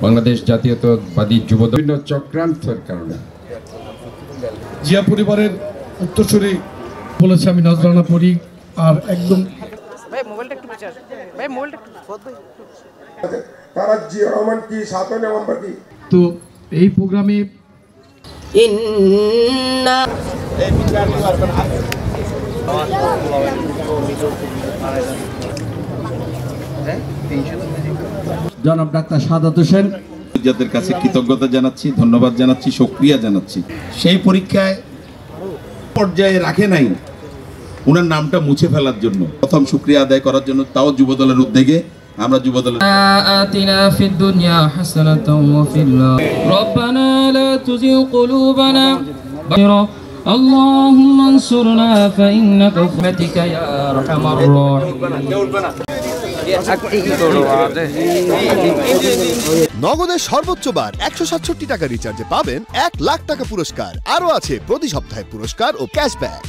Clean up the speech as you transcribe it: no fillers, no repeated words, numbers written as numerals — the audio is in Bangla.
বাংলাদেশ জাতীয়তাবাদী যুবদল চক্রান্তের কারণে জিয়া পরিবারের উত্তরসূরি বলেছে আমি নজরানা পড়ি আর একদম ভাই মোবাইলটা একটু পিছে আসো ভাই মোবাইলটা একটু ফোন ভাই তারা জিয়া রহমান কি 7 নভেম্বর কি তো এই প্রোগ্রামে জনাব ডাক্তার সাদাত হোসেন যাদের কাছে কৃতজ্ঞতা জানাচ্ছি, ধন্যবাদ জানাচ্ছি, শুকরিয়া জানাচ্ছি। সেই পরীক্ষায় পর্যায়ে রাখে নাই ওনার নামটা মুছে ফেলার জন্য, প্রথম শুকরিয়া আদায় করার জন্য, তাও যুবদলের উদ্যোগে। আমরা যুবদলের আতিনা ফিদ দুনিয়া হাসানাতাও ওয়া ফিল রব্বানা লা তুযিগ কুলুবানা আল্লাহুম্মা আনসুরনা ফাইন্নাকা বিকা ইয়া আরহামার রাহিম। নগদের সর্বোচ্চ বার 167 টাকা রিচার্জে পাবেন 1 লাখ টাকা পুরস্কার। আরো আছে প্রতি সপ্তাহে পুরস্কার ও ক্যাশব্যাক।